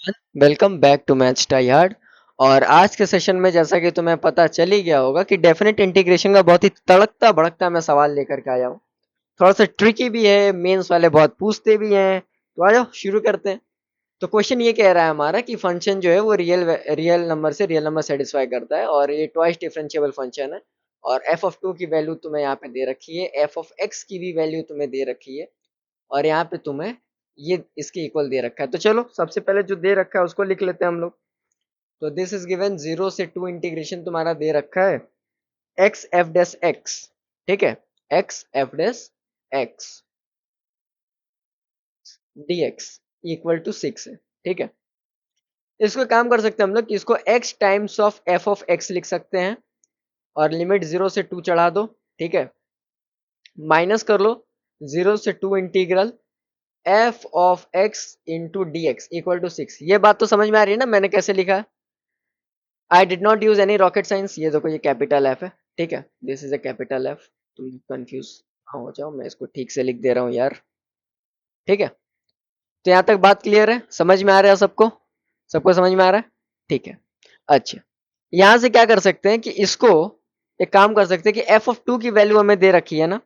Welcome back to maths try hard. और आज के सेशन में जैसा कि तुम्हें पता चल ही गया होगा कि डेफिनेट इंटीग्रेशन का बहुत ही तड़कता भड़कता मैं सवाल लेकर के आया हूँ। थोड़ा सा ट्रिकी भी है, मेंस वाले बहुत पूछते भी हैं। तो आ जाओ शुरू करते हैं। तो क्वेश्चन ये कह रहा है हमारा कि फंक्शन जो है वो रियल नंबर से रियल नंबर सेटिस्फाई करता है और ये ट्वाइस डिफरेंशिएबल फंक्शन है। और एफ ऑफ टू की वैल्यू तुम्हें यहाँ पे दे रखी है, एफ ऑफ एक्स की भी वैल्यू तुम्हें दे रखी है और यहाँ पे तुम्हें ये इसके इक्वल दे रखा है। तो चलो सबसे पहले जो दे रखा है उसको लिख लेते हैं हम लोग। तो दिस इज गिवन 0 से 2 इंटीग्रेशन तुम्हारा दे रखा है एक्स एफ डेस एक्स। ठीक है, x f dash x d x equal to 6 है। ठीक है, इसको काम कर सकते हैं हम लोग कि इसको x times of f of x लिख सकते हैं और लिमिट 0 से 2 चढ़ा दो। ठीक है, माइनस कर लो 0 से 2 integral f of x into d x equal to 6। ये बात तो समझ में आ रही है ना मैंने कैसे लिखा है? I did not use any rocket science. ये देखो ये कैपिटल एफ है। ठीक है, this is a capital F. तुम कंफ्यूज हो जाओ, मैं इसको ठीक से लिख दे रहा हूँ यार। ठीक है, तो यहाँ तक बात क्लियर है, समझ में आ रहा है सबको? सबको समझ में आ रहा है? ठीक है, अच्छा। यहाँ से क्या कर सकते हैं कि इसको एक काम कर सकते हैं कि एफ ऑफ टू की वैल्यू हमें दे रखी है ना,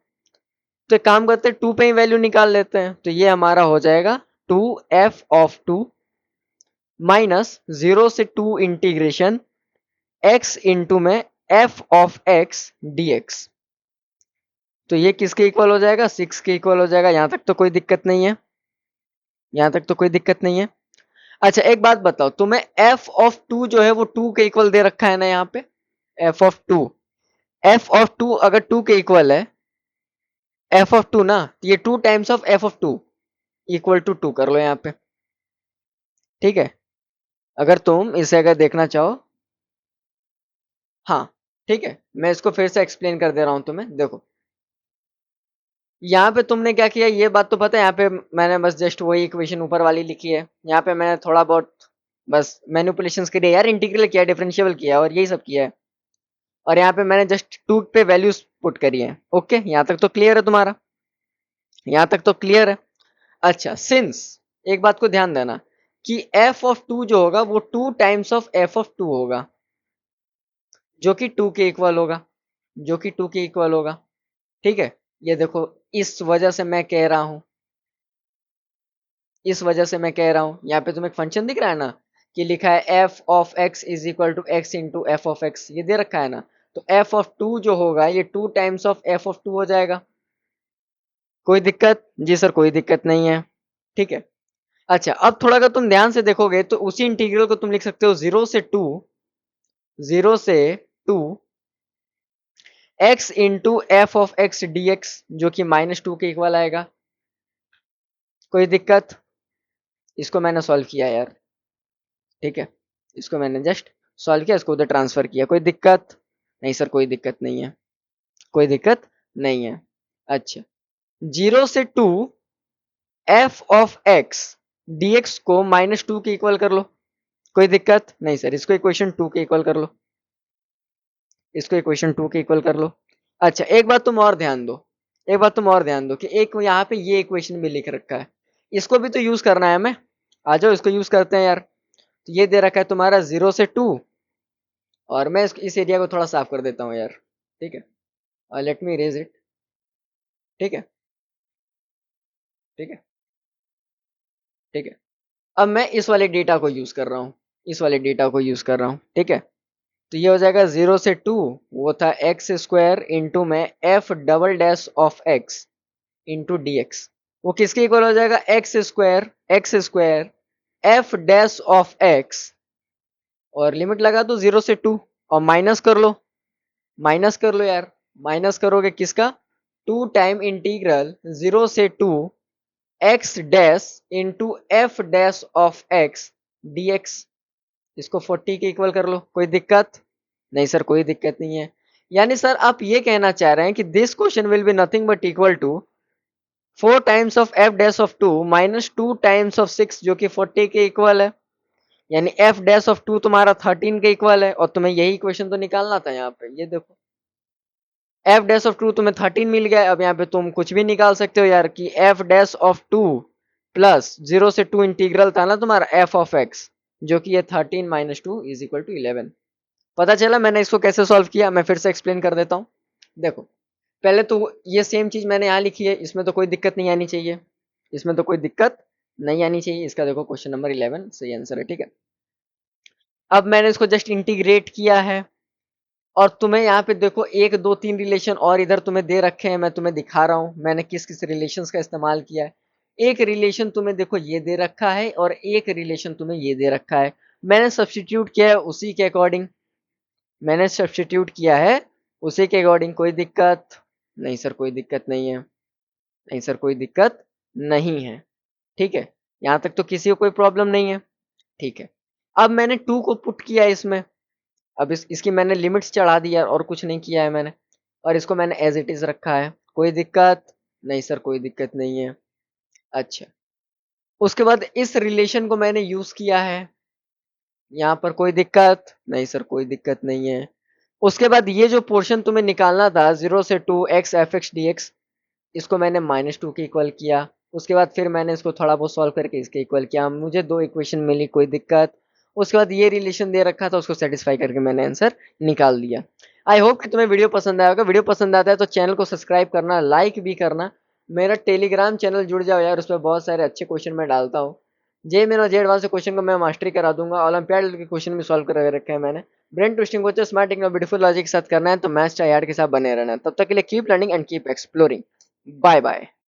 तो एक काम करते हैं टू पे ही वैल्यू निकाल लेते हैं। तो ये हमारा हो जाएगा two f of two minus 0 से 2 इंटीग्रेशन एक्स इंटू में f of x d x. तो ये किसके इक्वल हो जाएगा? 6 के इक्वल हो जाएगा। यहां तक तो कोई दिक्कत नहीं है, यहां तक तो कोई दिक्कत नहीं है। अच्छा एक बात बताओ, तुम्हें एफ ऑफ टू जो है वो 2 के इक्वल दे रखा है ना यहाँ पे? F of two, f of two अगर 2 के इक्वल है, एफ ऑफ टू ना, तो ये 2 times of f of two equal to 2 कर लो यहाँ पे। ठीक है, अगर तुम इसे अगर देखना चाहो, हाँ ठीक है, मैं इसको फिर से एक्सप्लेन कर दे रहा हूं तुम्हें। देखो यहाँ पे तुमने क्या किया ये बात तो पता है, यहाँ पे मैंने बस जस्ट वही इक्वेशन ऊपर वाली लिखी है। यहाँ पे मैंने थोड़ा बहुत बस मैनिपुलेशंस के लिए यार इंटीग्रल किया, डिफरेंशियल किया और यही सब किया है। और यहाँ पे मैंने जस्ट टू पे वैल्यूज पुट करी है। ओके, यहाँ तक तो क्लियर है तुम्हारा? यहाँ तक तो क्लियर है। अच्छा, सिंस एक बात को ध्यान देना कि एफ ऑफ टू जो होगा वो 2 times of f of two होगा, जो कि 2 के इक्वल होगा, जो कि 2 के इक्वल होगा। ठीक है, ये देखो इस वजह से मैं कह रहा हूं, इस वजह से मैं कह रहा हूं यहाँ पे तुम्हें एक फंक्शन दिख रहा है ना कि लिखा है f of x is equal to x into f of x, ये दे रखा है ना। तो एफ ऑफ टू जो होगा ये 2 times of f of two हो जाएगा। कोई दिक्कत? जी सर कोई दिक्कत नहीं है। ठीक है, अच्छा अब थोड़ा अगर तुम ध्यान से देखोगे तो उसी इंटीग्रल को तुम लिख सकते हो 0 से 2, 0 से 2 x into f of x d x, जो कि -2 के इक्वल आएगा। कोई दिक्कत? इसको मैंने सॉल्व किया यार। ठीक है, इसको मैंने जस्ट सॉल्व किया, इसको उधर ट्रांसफर किया। कोई दिक्कत? नहीं सर कोई दिक्कत नहीं है, कोई दिक्कत नहीं है। अच्छा, 0 से 2 F of x d x को -2 के इक्वल कर लो। कोई दिक्कत नहीं सर, इसको इक्वेशन 2 के इक्वल कर लो, इसको इक्वेशन 2 के इक्वल कर लो। अच्छा एक बात तुम और ध्यान दो, एक बात तुम और ध्यान दो कि एक यहाँ पे ये इक्वेशन भी लिख रखा है, इसको भी तो यूज करना है हमें। आ जाओ इसको यूज करते हैं यार। तो ये दे रखा है तुम्हारा 0 से 2, और मैं इस एरिया को थोड़ा साफ कर देता हूँ यार। ठीक है, लेट मी इरेज इट। ठीक है, ठीक है, ठीक है। अब मैं इस वाले डेटा को यूज कर रहा हूँ, इस वाले डेटा को यूज कर रहा हूँ। ठीक है, तो ये हो जाएगा 0 से 2, वो था एक्स स्क्वायर इंटू में F double dash of x into d x. वो किसके इक्वल हो जाएगा? X square F dash of x, और लिमिट लगा दो 0 से 2 और माइनस कर लो, माइनस कर लो यार। माइनस करोगे किसका? 2 टाइम इंटीग्रल 0 से 2 x dash into F dash of x d x. इसको 40 के इक्वल कर लो। कोई दिक्कत? नहीं सर कोई दिक्कत नहीं है। यानी सर आप ये कहना चाह रहे हैं कि this question will be nothing but equal to 4 times of f dash of 2 minus 2 times of 6, जो कि 40 के इक्वल है। यानी एफ डैश ऑफ 2 तुम्हारा 13 के इक्वल है, और तुम्हें यही क्वेश्चन तो निकालना था यहाँ पे। ये देखो एफ डैश ऑफ 2 तुम्हें 13 मिल गया। अब यहाँ पे तुम कुछ भी निकाल सकते हो यार कि एफ डैश ऑफ 2 प्लस 0 से 2 इंटीग्रल था ना तुम्हारा एफ ऑफ एक्स, जो कि ये 13 माइनस 2 इज इक्वल टू 11। पता चला मैंने इसको कैसे सॉल्व किया? मैं फिर से एक्सप्लेन कर देता हूँ। देखो, पहले तो ये सेम चीज मैंने यहाँ लिखी है, इसमें तो कोई दिक्कत नहीं आनी चाहिए, इसमें तो कोई दिक्कत नहीं आनी चाहिए। इसका देखो क्वेश्चन नंबर 11 सही आंसर है, ठीक है। अब मैंने इसको जस्ट इंटीग्रेट किया है, और तुम्हें यहाँ पे देखो एक दो तीन रिलेशन और इधर तुम्हें दे रखे हैं, मैं तुम्हें दिखा रहा हूँ मैंने किस किस रिलेशन का इस्तेमाल किया है। एक रिलेशन तुम्हें देखो ये दे रखा है, और एक रिलेशन तुम्हें ये दे रखा है। मैंने सब्सटीट्यूट किया है उसी के अकॉर्डिंग, मैंने सब्सटीट्यूट किया है उसी के अकॉर्डिंग। कोई दिक्कत नहीं सर, कोई दिक्कत नहीं है, नहीं सर कोई दिक्कत नहीं है, ठीक है। यहाँ तक तो किसी को कोई प्रॉब्लम नहीं है, ठीक है। अब मैंने 2 को पुट किया इसमें, अब इसकी मैंने लिमिट्स चढ़ा दिया और कुछ नहीं किया है मैंने, और इसको मैंने एज इट इज रखा है। कोई दिक्कत नहीं सर, कोई दिक्कत नहीं है। अच्छा, उसके बाद इस रिलेशन को मैंने यूज किया है यहाँ पर। कोई दिक्कत नहीं सर, कोई दिक्कत नहीं है। उसके बाद ये जो पोर्शन तुम्हें निकालना था 0 से 2 x F x d x, इसको मैंने -2 के इक्वल किया। उसके बाद फिर मैंने इसको थोड़ा बहुत सॉल्व करके इसके इक्वल किया, मुझे 2 इक्वेशन मिली, कोई दिक्कत। उसके बाद ये रिलेशन दे रखा था, उसको सेटिस्फाई करके मैंने आंसर निकाल दिया। आई होप कि तुम्हें वीडियो पसंद आया होगा। वीडियो पसंद आता है तो चैनल को सब्सक्राइब करना, लाइक भी करना। मेरा टेलीग्राम चैनल जुड़ जाओ यार, उस पर बहुत सारे अच्छे क्वेश्चन मैं डालता हूँ। जे मेरा जे एडवांस क्वेश्चन को मैं मास्टरी करा दूंगा, ओलंपियाड के क्वेश्चन भी सॉल्व कर रखे हैं मैंने। ब्रेन ट्विस्टिंग को स्मार्ट टेक्नो ब्यूटीफुल लॉजिक के साथ करना है तो मैथ्स ट्राई हार्ड के साथ बने रहना है। तब तक के लिए keep learning and keep exploring. Bye bye.